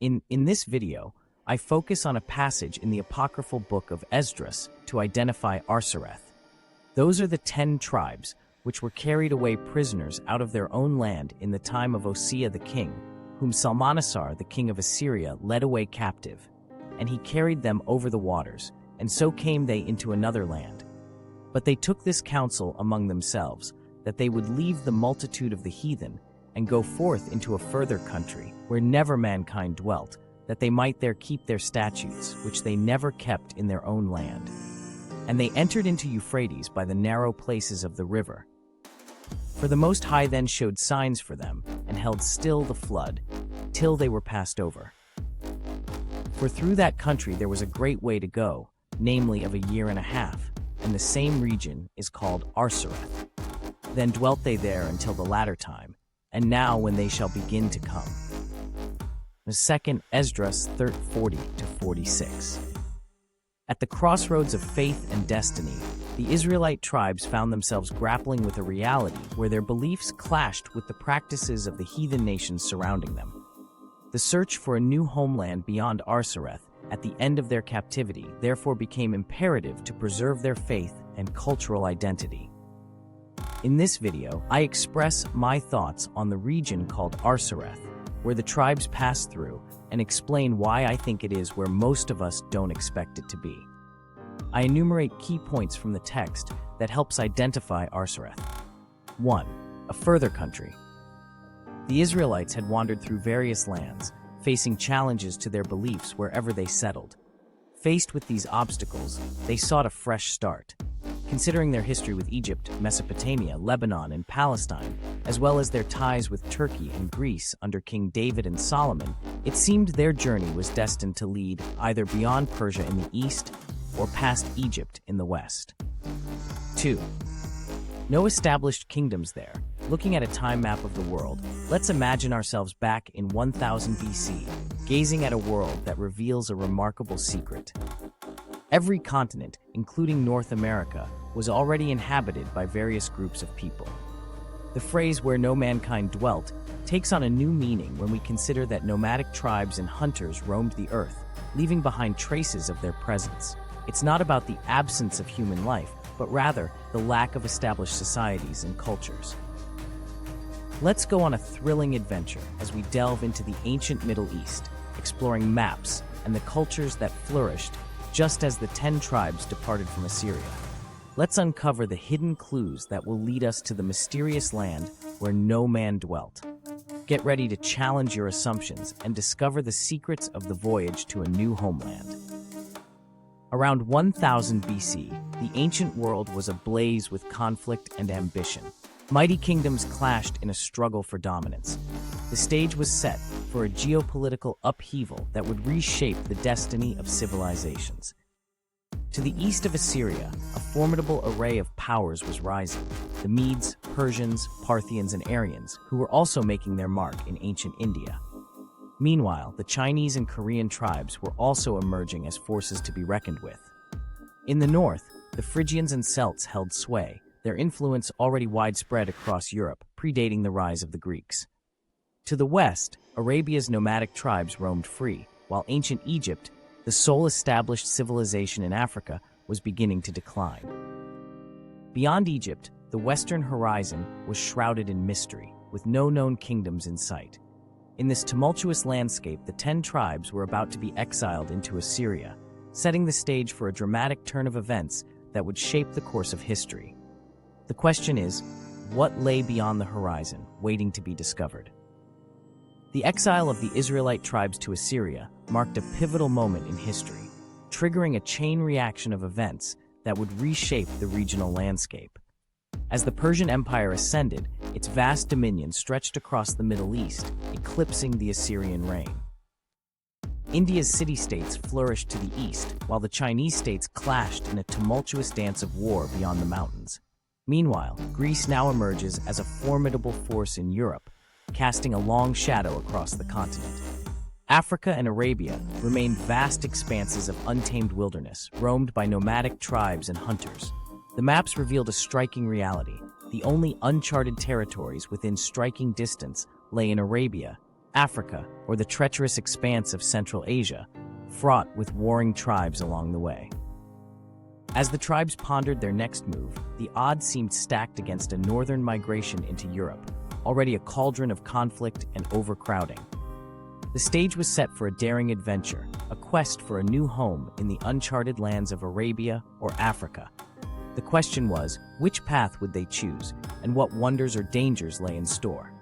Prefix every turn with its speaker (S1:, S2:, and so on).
S1: In this video, I focus on a passage in the apocryphal book of Esdras to identify Arsareth. Those are the 10 tribes which were carried away prisoners out of their own land in the time of Osea the king, whom Salmanasar the king of Assyria led away captive, and he carried them over the waters, and so came they into another land. But they took this counsel among themselves, that they would leave the multitude of the heathen, and go forth into a further country, where never mankind dwelt, that they might there keep their statutes, which they never kept in their own land. And they entered into Euphrates by the narrow places of the river. For the Most High then showed signs for them, and held still the flood, till they were passed over. For through that country there was a great way to go, namely of a year and a half, and the same region is called Arsareth. Then dwelt they there until the latter time, and now when they shall begin to come. The second Esdras 40-46. At the crossroads of faith and destiny, the Israelite tribes found themselves grappling with a reality where their beliefs clashed with the practices of the heathen nations surrounding them. The search for a new homeland beyond Arsareth at the end of their captivity therefore became imperative to preserve their faith and cultural identity. In this video, I express my thoughts on the region called Arsareth, where the tribes pass through, and explain why I think it is where most of us don't expect it to be. I enumerate key points from the text that helps identify Arsareth. 1. A further country. The Israelites had wandered through various lands, facing challenges to their beliefs wherever they settled. Faced with these obstacles, they sought a fresh start. Considering their history with Egypt, Mesopotamia, Lebanon, and Palestine, as well as their ties with Turkey and Greece under King David and Solomon, it seemed their journey was destined to lead either beyond Persia in the east or past Egypt in the west. 2. No established kingdoms there. Looking at a time map of the world, let's imagine ourselves back in 1000 BC, gazing at a world that reveals a remarkable secret. Every continent, including North America, was already inhabited by various groups of people. The phrase "where no mankind dwelt" takes on a new meaning when we consider that nomadic tribes and hunters roamed the earth, leaving behind traces of their presence. It's not about the absence of human life, but rather the lack of established societies and cultures. Let's go on a thrilling adventure as we delve into the ancient Middle East, exploring maps and the cultures that flourished just as the 10 tribes departed from Assyria. Let's uncover the hidden clues that will lead us to the mysterious land where no man dwelt. Get ready to challenge your assumptions and discover the secrets of the voyage to a new homeland. Around 1000 BC, the ancient world was ablaze with conflict and ambition. Mighty kingdoms clashed in a struggle for dominance. The stage was set for a geopolitical upheaval that would reshape the destiny of civilizations. To the east of Assyria, a formidable array of powers was rising: the Medes, Persians, Parthians, and Aryans, who were also making their mark in ancient India. Meanwhile, the Chinese and Korean tribes were also emerging as forces to be reckoned with. In the north, the Phrygians and Celts held sway, their influence already widespread across Europe, predating the rise of the Greeks. To the west, Arabia's nomadic tribes roamed free, while ancient Egypt, the sole established civilization in Africa, was beginning to decline. Beyond Egypt, the western horizon was shrouded in mystery, with no known kingdoms in sight. In this tumultuous landscape, the 10 tribes were about to be exiled into Assyria, setting the stage for a dramatic turn of events that would shape the course of history. The question is, what lay beyond the horizon, waiting to be discovered? The exile of the Israelite tribes to Assyria marked a pivotal moment in history, triggering a chain reaction of events that would reshape the regional landscape. As the Persian Empire ascended, its vast dominion stretched across the Middle East, eclipsing the Assyrian reign. India's city-states flourished to the east, while the Chinese states clashed in a tumultuous dance of war beyond the mountains. Meanwhile, Greece now emerges as a formidable force in Europe, casting a long shadow across the continent. Africa and Arabia remained vast expanses of untamed wilderness, roamed by nomadic tribes and hunters. The maps revealed a striking reality. The only uncharted territories within striking distance lay in Arabia, Africa, or the treacherous expanse of Central Asia, fraught with warring tribes along the way. As the tribes pondered their next move, the odds seemed stacked against a northern migration into Europe, already a cauldron of conflict and overcrowding. The stage was set for a daring adventure, a quest for a new home in the uncharted lands of Arabia or Africa. The question was, which path would they choose, and what wonders or dangers lay in store?